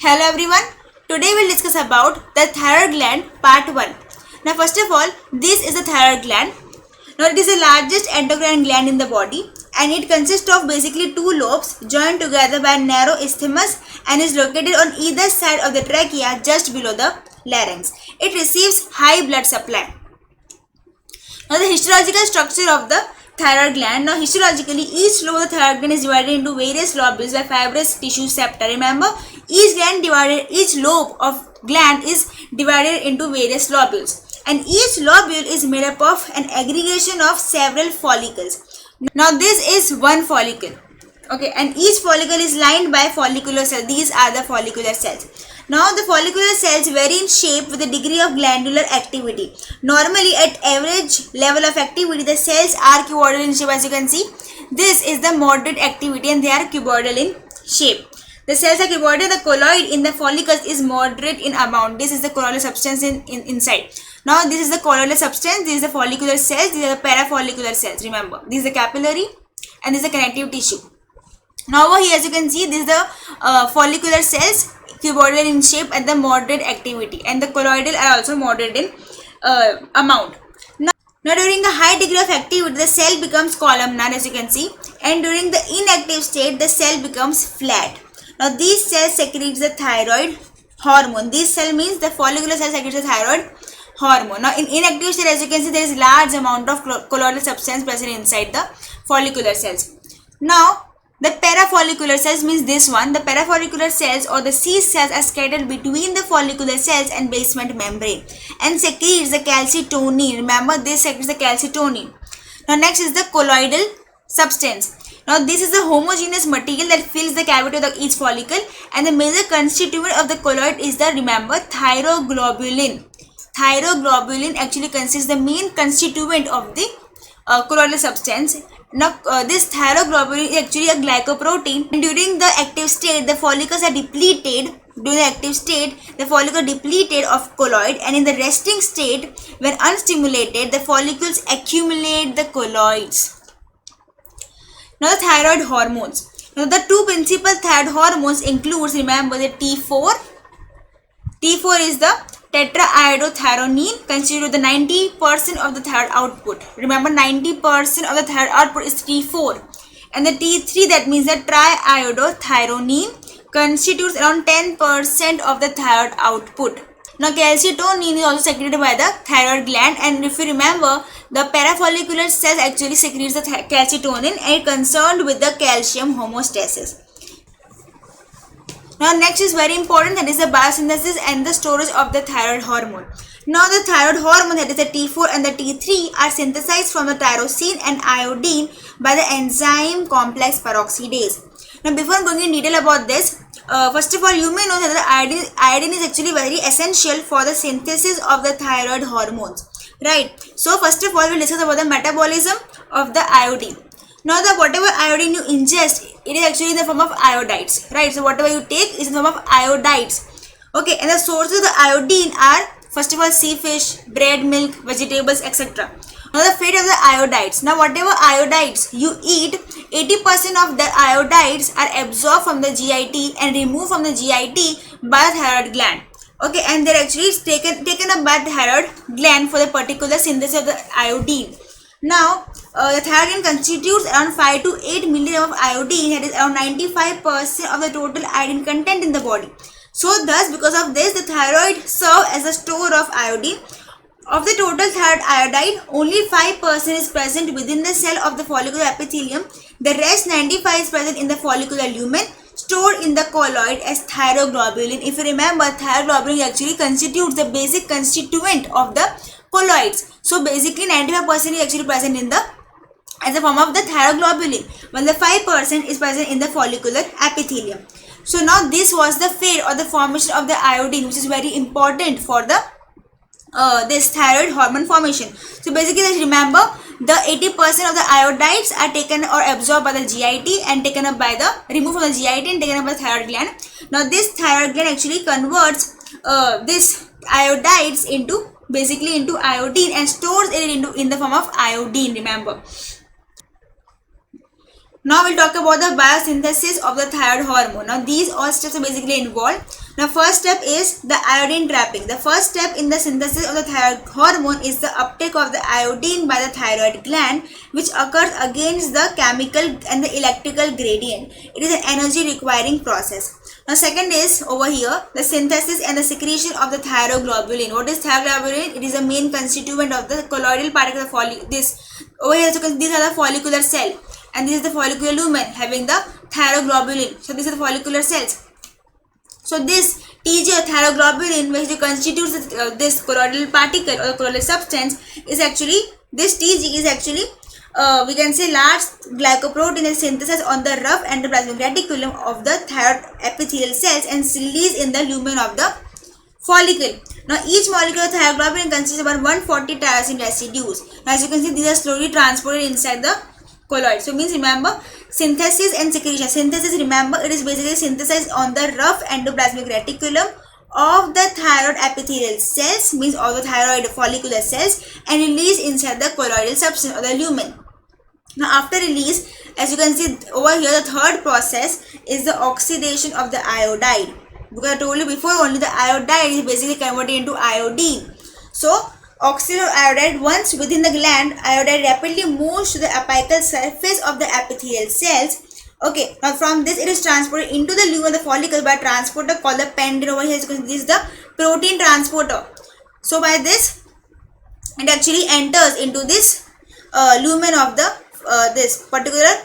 Hello everyone. Today we'll discuss about the thyroid gland part 1. Now first of all, this is the thyroid gland. Now it is the largest endocrine gland in the body and it consists of basically two lobes joined together by a narrow isthmus and is located on either side of the trachea just below the larynx. It receives high blood supply. Now the histological structure of the thyroid gland. Now histologically, each lobe of the thyroid gland is divided into various lobules by fibrous tissue septa. Remember, each lobe of gland is divided into various lobules, and each lobule is made up of an aggregation of several follicles. Now this is one follicle, okay, and each follicle is lined by follicular cells. These are the follicular cells. Now the follicular cells vary in shape with the degree of glandular activity. Normally at average level of activity, the cells are cuboidal in shape. As you can see, this is the moderate activity and they are cuboidal in shape. The cells are cuboidal, the colloid in the follicles is moderate in amount. This is the colloidal substance inside. Now this is the colloidal substance, this is the follicular cells, these are the parafollicular cells. Remember, this is the capillary and this is the connective tissue. Now over here, as you can see, this is the follicular cells, cuboidal in shape at the moderate activity, and the colloidal are also moderate in amount. Now during the high degree of activity, the cell becomes columnar, as you can see, and during the inactive state, the cell becomes flat. Now these cells secretes the thyroid hormone. This cell means the follicular cell secretes the thyroid hormone. Now in inactive state, as you can see, there is large amount of colloidal substance present inside the follicular cells. Now the parafollicular cells means this one. The parafollicular cells or the C cells are scattered between the follicular cells and basement membrane and secretes the calcitonin. Remember, this secretes the calcitonin. Now next is the colloidal substance. Now this is the homogeneous material that fills the cavity of each follicle, and the major constituent of the colloid is the, remember, thyroglobulin. Thyroglobulin actually consists the main constituent of the colloidal substance. Now this thyroglobulin is actually a glycoprotein, and during the active state the follicles are depleted. During the active state the follicle depleted of colloid, and in the resting state when unstimulated the follicles accumulate the colloids. Now the thyroid hormones. Now the two principal thyroid hormones includes, remember, the T4. T4 is the tetraiodothyronine, constitute the 90% of the thyroid output. Remember, 90% of the thyroid output is T4. And the T3, that means the triiodothyronine, constitutes around 10% of the thyroid output. Now calcitonin is also secreted by the thyroid gland, and if you remember, the parafollicular cells actually secretes the calcitonin and is concerned with the calcium homeostasis. Now next is very important, that is the biosynthesis and the storage of the thyroid hormone. Now the thyroid hormone, that is the T4 and the T3, are synthesized from the tyrosine and iodine by the enzyme complex peroxidase. Now before going in detail about this, first of all, you may know that the iodine is actually very essential for the synthesis of the thyroid hormones, right? So first of all, we'll discuss about the metabolism of the iodine. Now the whatever iodine you ingest, it is actually in the form of iodides, right? So whatever you take is in the form of iodides, okay? And the sources of the iodine are, first of all, sea fish, bread, milk, vegetables, etc. Now the fate of the iodides. Now whatever iodides you eat, 80% of the iodides are absorbed from the GIT and removed from the GIT by the thyroid gland, okay? And they're actually taken up by the thyroid gland for the particular synthesis of the iodine. Now the thyroid gland constitutes around 5 to 8 milligram of iodine, that is around 95% of the total iodine content in the body. So thus, because of this, the thyroid serves as a store of iodine. Of the total thyroid iodide, only 5% is present within the cell of the follicular epithelium. The rest 95% is present in the follicular lumen, stored in the colloid as thyroglobulin. If you remember, thyroglobulin actually constitutes the basic constituent of the colloids. So basically 95% is actually present in the as a form of the thyroglobulin, while the 5% is present in the follicular epithelium. So now this was the fate or the formation of the iodine, which is very important for the this thyroid hormone formation. So basically, just remember, the 80% of the iodides are taken or absorbed by the GIT and taken up by the, removed from the GIT and taken up by the thyroid gland. Now this thyroid gland actually converts this iodides into basically into iodine and stores it in the form of iodine, remember. Now we'll talk about the biosynthesis of the thyroid hormone. Now these all steps are basically involved. Now first step is the iodine trapping. The first step in the synthesis of the thyroid hormone is the uptake of the iodine by the thyroid gland, which occurs against the chemical and the electrical gradient. It is an energy requiring process. Now second is over here the synthesis and the secretion of the thyroglobulin. What is thyroglobulin? It is a main constituent of the colloidal particle of over here, so these are the follicular cell, and this is the follicular lumen having the thyroglobulin. So these are the follicular cells. So this TG or thyroglobulin, which constitutes this colloidal particle or colloidal substance, is actually, this TG is actually we can say large glycoprotein is synthesized on the rough endoplasmic reticulum of the thyroid epithelial cells and released in the lumen of the follicle. Now each molecule of thyroglobulin consists of about 140 tyrosine residues. Now as you can see, these are slowly transported inside the colloid. So means remember synthesis and secretion. Synthesis, remember, it is basically synthesized on the rough endoplasmic reticulum of the thyroid epithelial cells, means all the thyroid follicular cells, and released inside the colloidal substance or the lumen. Now after release, as you can see over here, the third process is the oxidation of the iodide. Because I told you before, only the iodide is basically converted into iodine. So oxidation of iodide, once within the gland, iodide rapidly moves to the apical surface of the epithelial cells. Okay, now from this it is transported into the lumen of the follicle by a transporter called the pendrin. Over here, this is the protein transporter. So by this, it actually enters into this lumen of the this particular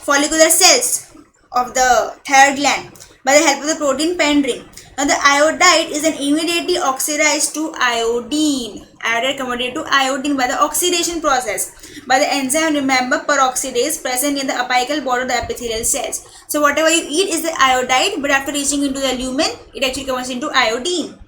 follicular cells of the thyroid gland by the help of the protein pendrin. Now the iodide is then immediately oxidized to iodine. Iodide converted to iodine by the oxidation process by the enzyme, remember, peroxidase, present in the apical border of the epithelial cells. So whatever you eat is the iodide, but after reaching into the lumen, it actually converts into iodine.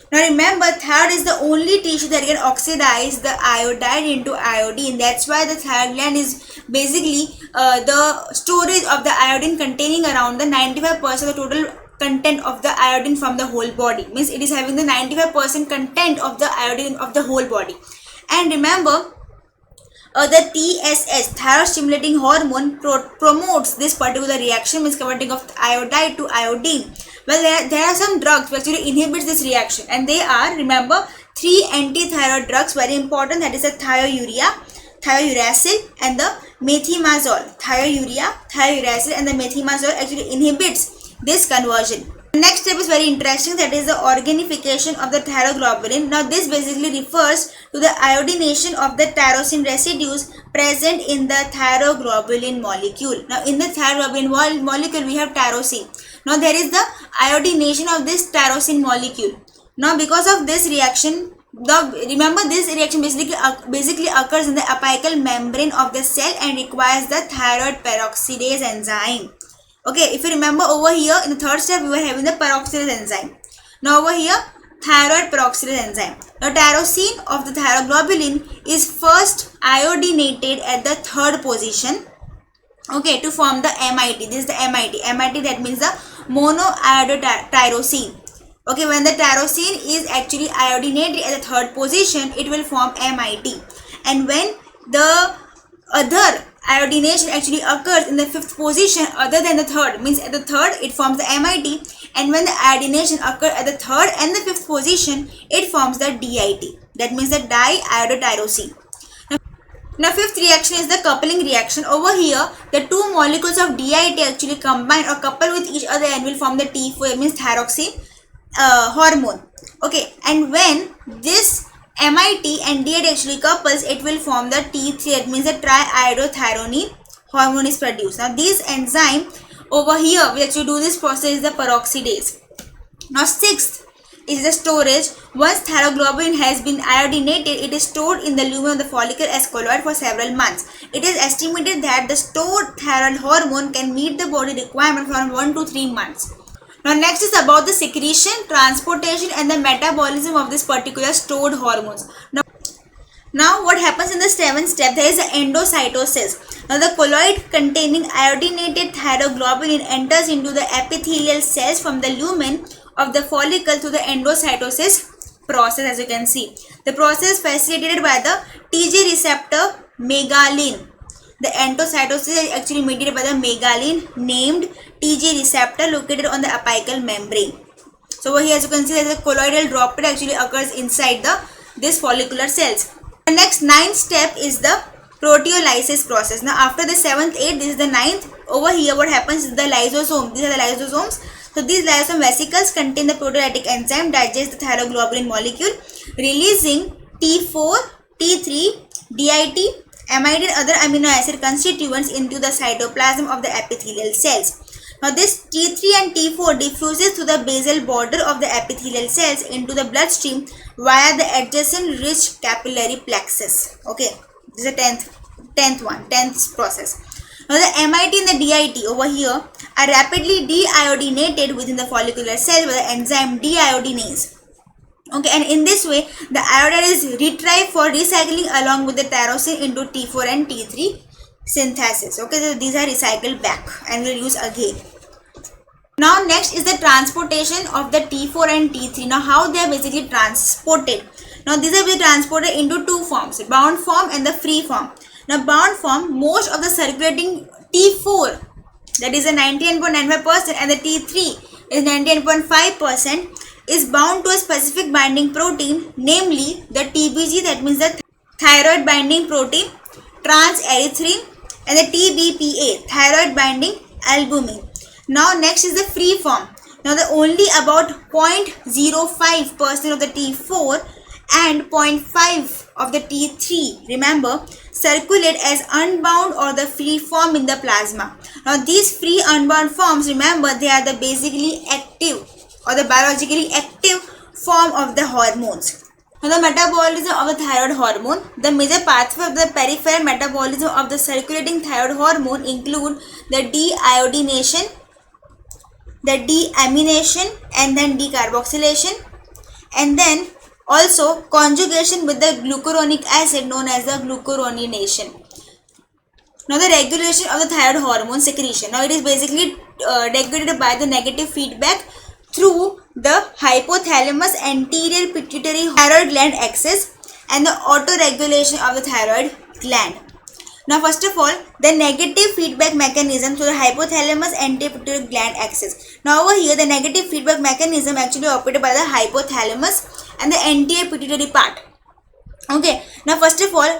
Now remember, thyroid is the only tissue that can oxidize the iodide into iodine. That's why the thyroid gland is basically the storage of the iodine, containing around the 95% of the total content of the iodine from the whole body. Means it is having the 95% content of the iodine of the whole body. And remember, the TSH, thyroid stimulating hormone, promotes this particular reaction, means converting of iodide to iodine. Well, there are some drugs which actually inhibits this reaction, and they are, remember, 3 anti-thyroid drugs, very important, that is the thiourea, thiouracil, and the methimazole. Thiourea, thiouracil, and the methimazole actually inhibits this conversion. The next step is very interesting, that is the organification of the thyroglobulin. Now this basically refers to the iodination of the tyrosine residues present in the thyroglobulin molecule. Now in the thyroglobulin molecule we have tyrosine. Now there is the iodination of this tyrosine molecule. Now because of this reaction, remember this reaction basically occurs in the apical membrane of the cell and requires the thyroid peroxidase enzyme. Okay, if you remember over here in the third step we were having the peroxidase enzyme. Now over here, thyroid peroxidase enzyme. Now tyrosine of the thyroglobulin is first iodinated at the third position, okay, to form the MIT. This is the MIT. MIT, that means the monoiodotyrosine. Okay, when the tyrosine is actually iodinated at the third position, it will form MIT. And when the other iodination actually occurs in the fifth position other than the third, means at the third it forms the MIT, and when the iodination occurs at the third and the fifth position, it forms the DIT. That means the diiodotyrosine. Now fifth reaction is the coupling reaction. Over here, the two molecules of DIT actually combine or couple with each other and will form the T4, means thyroxine hormone. Okay, and when this MIT and DIT actually couples, it will form the T3, that means the triiodothyronine hormone is produced. Now this enzyme over here which actually do this process is the peroxidase. Now sixth is the storage. Once thyroglobulin has been iodinated, it is stored in the lumen of the follicle as colloid for several months. It is estimated that the stored thyroid hormone can meet the body requirement for 1 to 3 months. Now next is about the secretion, transportation, and the metabolism of this particular stored hormones. Now what happens in the seventh step, there is the endocytosis. Now the colloid containing iodinated thyroglobulin enters into the epithelial cells from the lumen of the follicle through the endocytosis process, as you can see. The process is facilitated by the TG receptor megalin. The endocytosis is actually mediated by the megalin named TG receptor located on the apical membrane. So over here, as you can see, there is a colloidal droplet actually occurs inside this follicular cells. The next ninth step is the proteolysis process. Now after the 7th, 8th, this is the 9th. Over here what happens is the lysosome. These are the lysosomes. So these lysosome vesicles contain the proteolytic enzyme, digest the thyroglobulin molecule, releasing T4, T3, DIT, amide and other amino acid constituents into the cytoplasm of the epithelial cells. Now this T3 and T4 diffuses through the basal border of the epithelial cells into the bloodstream via the adjacent rich capillary plexus. Okay, this is the 10th process. Now the MIT and the DIT over here are rapidly deiodinated within the follicular cell by the enzyme deiodinase. Okay, and in this way the iodine is retrieved for recycling along with the tyrosine into T4 and T3 synthesis. Okay, so these are recycled back and we'll use again. Now next is the transportation of the T4 and T3. Now how they are basically transported. Now these are being transported into two forms, bound form and the free form. Now bound form, most of the circulating T4, that is a 99.95%, and the T3 is 99.5%, is bound to a specific binding protein, namely the TBG, that means the thyroid binding protein, transerythrin, and the TBPA, thyroid binding albumin. Now next is the free form. Now the only about 0.05% of the T4 and 0.5 of the T3, remember, circulate as unbound or the free form in the plasma. Now these free unbound forms, remember, they are the basically active or the biologically active form of the hormones. Now the metabolism of the thyroid hormone. The major pathway of the peripheral metabolism of the circulating thyroid hormone include the deiodination, the deamination, and then decarboxylation, and then also conjugation with the glucuronic acid known as the glucuronidation. Now the regulation of the thyroid hormone secretion. Now it is basically regulated by the negative feedback through the hypothalamus anterior pituitary thyroid gland axis and the autoregulation of the thyroid gland. Now first of all, the negative feedback mechanism through the hypothalamus anterior pituitary gland axis. Now over here the negative feedback mechanism actually operated by the hypothalamus and the anterior pituitary part. Okay, now first of all,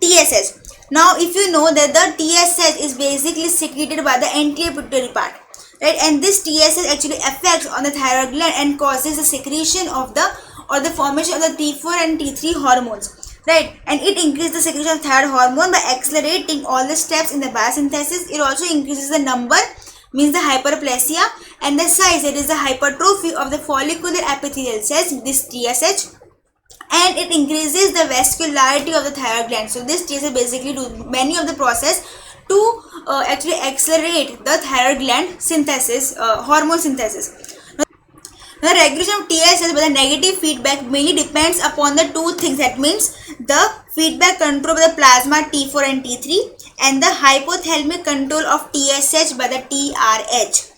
TSH. Now if you know that the TSH is basically secreted by the anterior pituitary part, right, and this TSH actually affects on the thyroid gland and causes the secretion of the formation of the T4 and T3 hormones, right, and it increases the secretion of thyroid hormone by accelerating all the steps in the biosynthesis. It also increases the number, means the hyperplasia, and the size, it is the hypertrophy of the follicular epithelial cells, this TSH, and it increases the vascularity of the thyroid gland. So this TSH basically do many of the process to actually accelerate the thyroid gland synthesis, hormone synthesis. Now, the regulation of TSH by the negative feedback mainly depends upon the two things, that means the feedback control by the plasma T4 and T3 and the hypothalamic control of TSH by the TRH.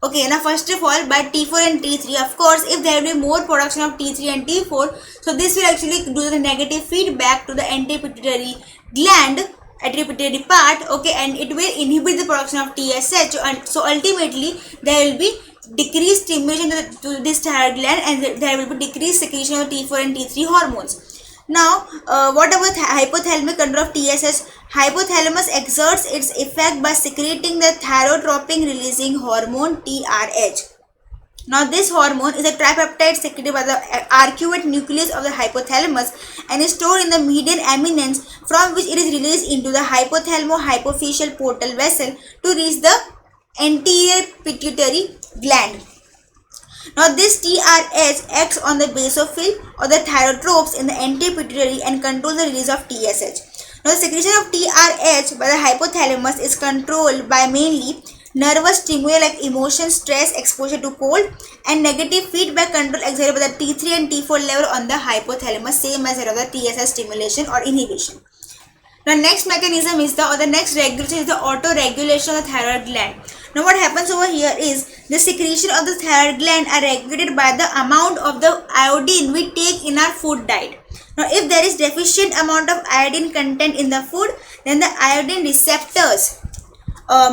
Okay, now first of all, by T4 and T3, of course, if there will be more production of T3 and T4, so this will actually do the negative feedback to the anterior pituitary gland, anterior pituitary part, okay, and it will inhibit the production of TSH, and so ultimately there will be decreased stimulation to this thyroid gland and there will be decreased secretion of T4 and T3 hormones. Now, what about hypothalamic control of TSH? Hypothalamus exerts its effect by secreting the thyrotropin releasing hormone TRH. Now, this hormone is a tripeptide secreted by the arcuate nucleus of the hypothalamus and is stored in the median eminence, from which it is released into the hypothalamo-hypophyseal portal vessel to reach the anterior pituitary gland. Now this TRH acts on the basophil or the thyrotropes in the anterior pituitary and controls the release of TSH. Now the secretion of TRH by the hypothalamus is controlled by mainly nervous stimuli like emotion, stress, exposure to cold, and negative feedback control exerted by the T3 and T4 level on the hypothalamus, same as that of the TSH stimulation or inhibition. Now next mechanism is the next regulation is the auto-regulation of the thyroid gland. Now what happens over here is the secretion of the thyroid gland are regulated by the amount of the iodine we take in our food diet. Now, if there is deficient amount of iodine content in the food, then the iodine receptors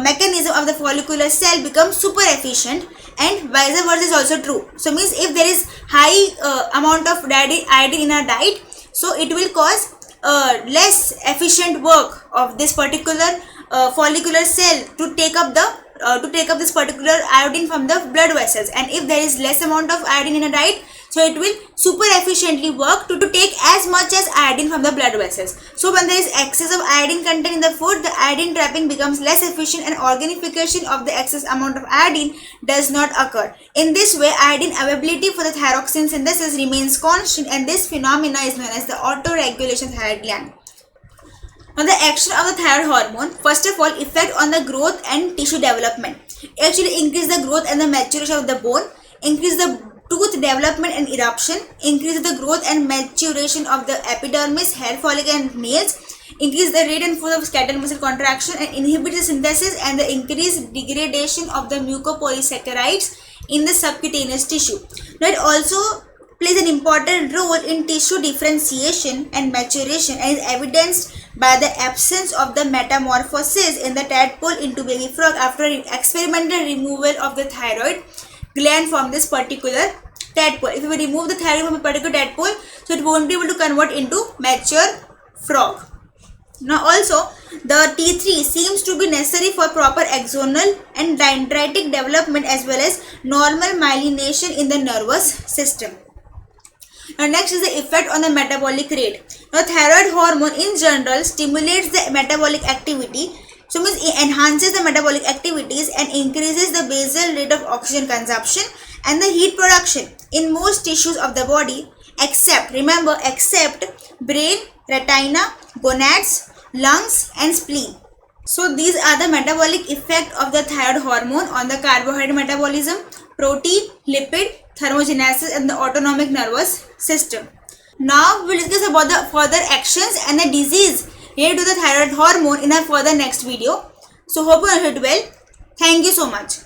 mechanism of the follicular cell becomes super efficient, and vice versa is also true. So means if there is high amount of iodine in our diet, so it will cause less efficient work of this particular follicular cell to take up this particular iodine from the blood vessels. And if there is less amount of iodine in a diet, so it will super efficiently work to take as much as iodine from the blood vessels. So when there is excess of iodine content in the food, the iodine trapping becomes less efficient and organification of the excess amount of iodine does not occur. In this way, iodine availability for the thyroxine synthesis remains constant, and this phenomena is known as the autoregulation thyroid gland. Now, the action of the thyroid hormone, first of all, effect on the growth and tissue development. It actually increase the growth and the maturation of the bone, increase the tooth development and eruption, increase the growth and maturation of the epidermis, hair follicle and nails, increase the rate and force of skeletal muscle contraction, and inhibit the synthesis and the increased degradation of the mucopolysaccharides in the subcutaneous tissue. Now, it also plays an important role in tissue differentiation and maturation, and is evidenced by the absence of the metamorphosis in the tadpole into baby frog after experimental removal of the thyroid gland from this particular tadpole. If we remove the thyroid from a particular tadpole, so it won't be able to convert into mature frog. Now also, the T3 seems to be necessary for proper axonal and dendritic development as well as normal myelination in the nervous system. Now next is the effect on the metabolic rate. Now, thyroid hormone in general stimulates the metabolic activity. So means it enhances the metabolic activities and increases the basal rate of oxygen consumption and the heat production in most tissues of the body except brain, retina, gonads, lungs and spleen. So these are the metabolic effect of the thyroid hormone on the carbohydrate metabolism, protein, lipid, thermogenesis and the autonomic nervous system. Now we will discuss about the further actions and the disease related to the thyroid hormone in a further next video. So hope you understood well. Thank you so much.